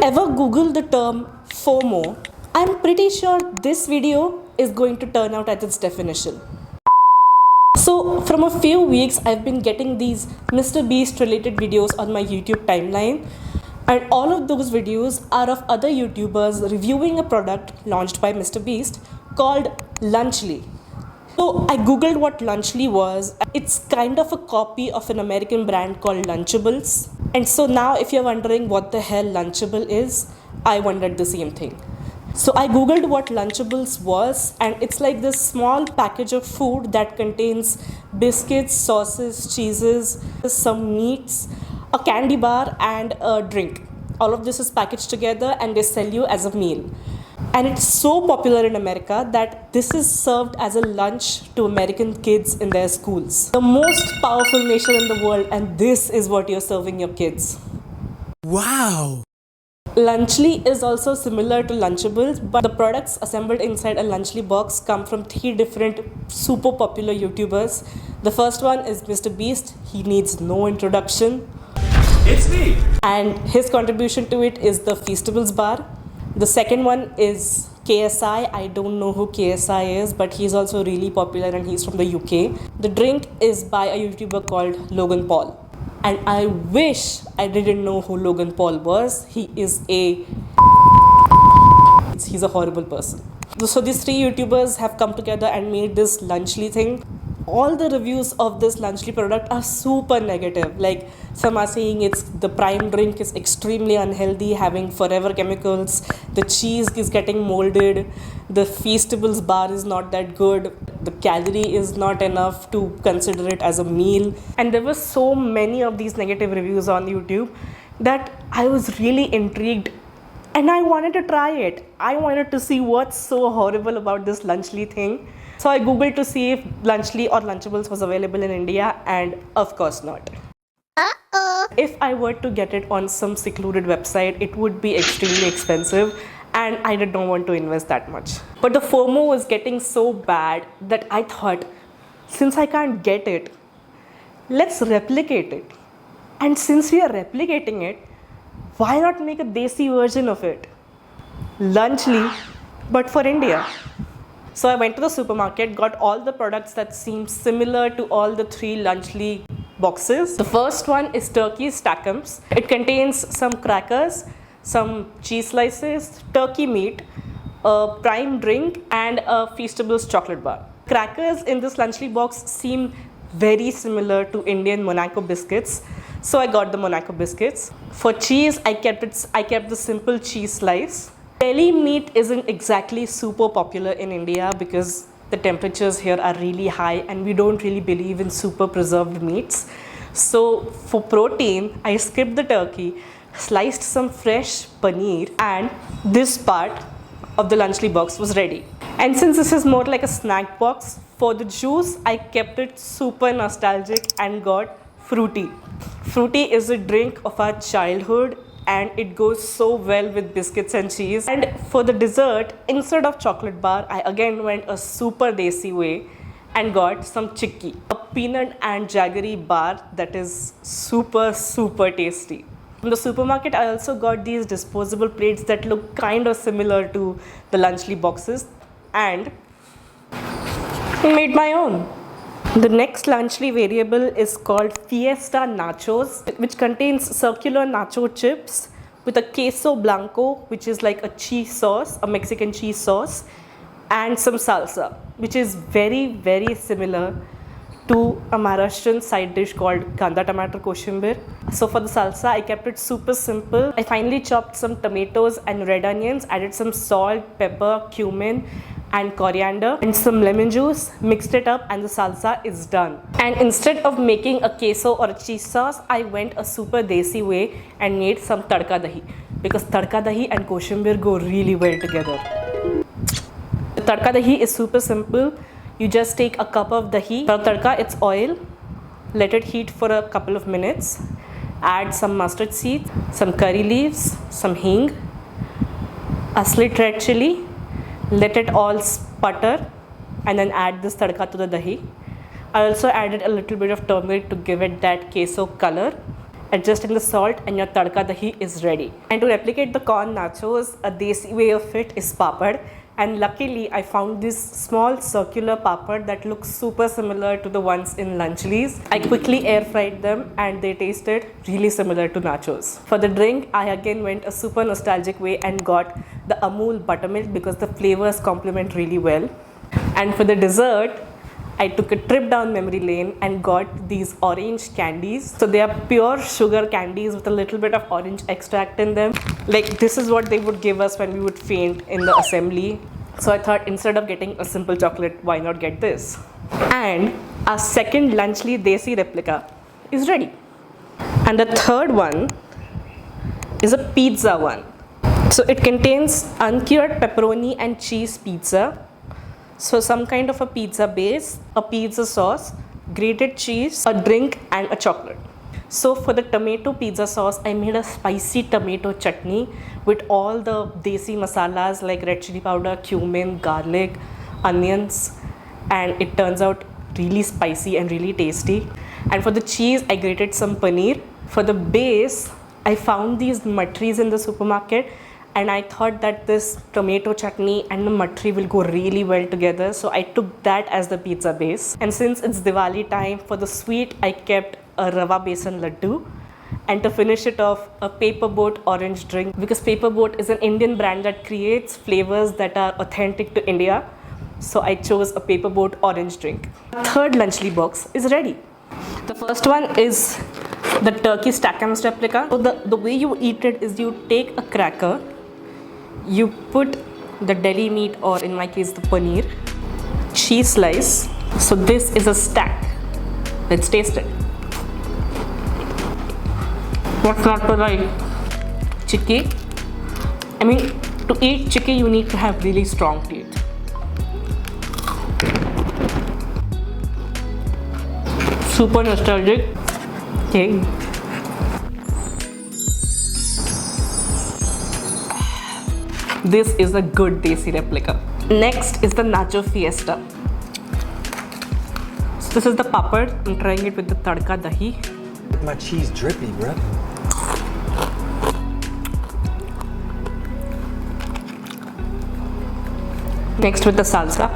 ever Google the term FOMO, I'm pretty sure this video is going to turn out at its definition. So from a few weeks, I've been getting these MrBeast related videos on my YouTube timeline, and all of those videos are of other YouTubers reviewing a product launched by MrBeast called Lunchly. So I googled what Lunchly was. It's kind of a copy of an American brand called Lunchables. And so now if you're wondering what the hell Lunchable is, I wondered the same thing. So I googled what Lunchables was, and it's like this small package of food that contains biscuits, sauces, cheeses, some meats, a candy bar and a drink. All of this is packaged together and they sell you as a meal. And it's so popular in America that this is served as a lunch to American kids in their schools. The most powerful nation in the world, and this is what you're serving your kids. Wow! Lunchly is also similar to Lunchables, but the products assembled inside a Lunchly box come from 3 different super popular YouTubers. The first one is MrBeast. He needs no introduction. It's me! And his contribution to it is the Feastables bar. The second one is KSI. I don't know who KSI is, but he's also really popular and he's from the UK. The drink is by a YouTuber called Logan Paul. And I wish I didn't know who Logan Paul was. He's a horrible person. So these 3 YouTubers have come together and made this Lunchly thing. All the reviews of this Lunchly product are super negative. Like, some are saying the prime drink is extremely unhealthy, having forever chemicals. The cheese is getting molded. The Feastables bar is not that good. The calorie is not enough to consider it as a meal. And there were so many of these negative reviews on YouTube that I was really intrigued. And I wanted to try it. I wanted to see what's so horrible about this Lunchly thing. So I googled to see if Lunchly or Lunchables was available in India, and of course not. If I were to get it on some secluded website, it would be extremely expensive, and I did not want to invest that much. But the FOMO was getting so bad that I thought, since I can't get it, let's replicate it. And since we are replicating it, why not make a Desi version of it? Lunchly, but for India. So I went to the supermarket, got all the products that seemed similar to all the 3 Lunchly boxes. The first one is turkey stackums. It contains some crackers, some cheese slices, turkey meat, a prime drink, and a Feastables chocolate bar. Crackers in this Lunchly box seem very similar to Indian Monaco biscuits. So I got the Monaco biscuits. For cheese, I kept the simple cheese slice. Deli meat isn't exactly super popular in India because the temperatures here are really high and we don't really believe in super preserved meats. So for protein, I skipped the turkey, sliced some fresh paneer, and this part of the Lunchly box was ready. And since this is more like a snack box, for the juice, I kept it super nostalgic and got Frooty. Frooty is a drink of our childhood, and it goes so well with biscuits and cheese. And for the dessert, instead of chocolate bar, I again went a super Desi way and got some Chikki, a peanut and jaggery bar that is super tasty. From the supermarket, I also got these disposable plates that look kind of similar to the Lunchly boxes and made my own. The next Lunchly variable is called Fiesta Nachos, which contains circular nacho chips with a queso blanco, which is like a cheese sauce, a Mexican cheese sauce, and some salsa, which is very similar to a Maharashtrian side dish called tomato koshimbir. So for the salsa, I kept it super simple. I finally chopped some tomatoes and red onions, added some salt, pepper, cumin, and coriander and some lemon juice, mixed it up, and the salsa is done. And instead of making a queso or a cheese sauce, I went a super Desi way and made some tadka dahi, because tadka dahi and koshimbir go really well together. The tadka dahi is super simple. You just take a cup of dahi. For tadka, it's oil. Let it heat for a couple of minutes. Add some mustard seeds, some curry leaves, some hing, a slit red chili. Let it all sputter and then add this tadka to the dahi. I also added a little bit of turmeric to give it that queso color. adjusting the salt, and your tadka dahi is ready. And to replicate the corn nachos, a desi way of it is papad. And luckily, I found this small circular papad that looks super similar to the ones in Lunchables. I quickly air fried them and they tasted really similar to nachos. For the drink, I again went a super nostalgic way and got the Amul buttermilk because the flavors complement really well. And for the dessert, I took a trip down memory lane and got these orange candies. So they are pure sugar candies with a little bit of orange extract in them. Like this is what they would give us when we would faint in the assembly. So I thought instead of getting a simple chocolate, why not get this? And our second Lunchly Desi replica is ready. And the third one is a pizza one. So it contains uncured pepperoni and cheese pizza. So some kind of a pizza base, a pizza sauce, grated cheese, a drink and a chocolate. So for the tomato pizza sauce, I made a spicy tomato chutney with all the desi masalas like red chili powder, cumin, garlic, onions, and it turns out really spicy and really tasty. And for the cheese, I grated some paneer. For the base, I found these matris in the supermarket. And I thought that this tomato chutney and the matri will go really well together. So I took that as the pizza base. And since it's Diwali time, for the sweet, I kept a rava besan laddu. And to finish it off, a paper boat orange drink. Because paper boat is an Indian brand that creates flavors that are authentic to India. So I chose a paper boat orange drink. Third Lunchly box is ready. The first one is the turkey Stackham's replica. So the way you eat it is you take a cracker, you put the deli meat, or in my case the paneer, cheese slice. So this is a stack. Let's taste it. What's not to like? Chikki. I mean, to eat chikki you need to have really strong teeth. Super nostalgic. Okay. This is a good Desi replica. Next is the Nacho Fiesta. So this is the papad. I'm trying it with the tadka dahi. My cheese drippy, bro. Next with the salsa.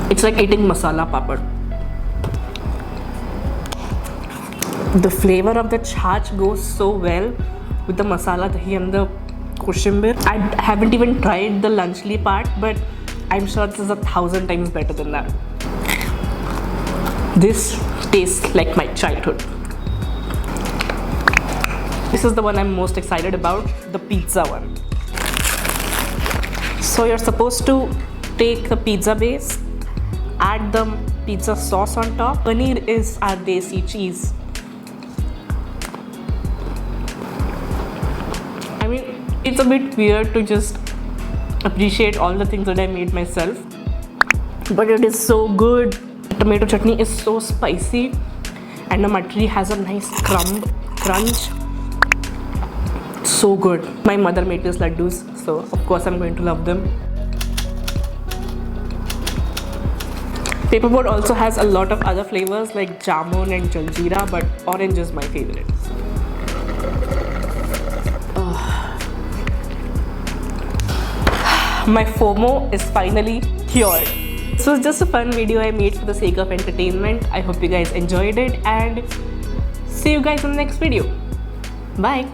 It's like eating masala papad. The flavor of the chaach goes so well with the masala dahi and the koshimbir. I haven't even tried the Lunchly part, but I'm sure this is 1,000 times better than that. This tastes like my childhood. This is the one I'm most excited about, the pizza one. So you're supposed to take the pizza base, add the pizza sauce on top. Paneer is our desi cheese. I mean, it's a bit weird to just appreciate all the things that I made myself, but it is so good. Tomato chutney is so spicy and the matri has a nice crunch. So good. My mother made these laddus, so of course I'm going to love them. Paperboard also has a lot of other flavors like jamun and jaljeera, but orange is my favorite. My FOMO is finally cured. This was just a fun video I made for the sake of entertainment. I hope you guys enjoyed it and see you guys in the next video. Bye.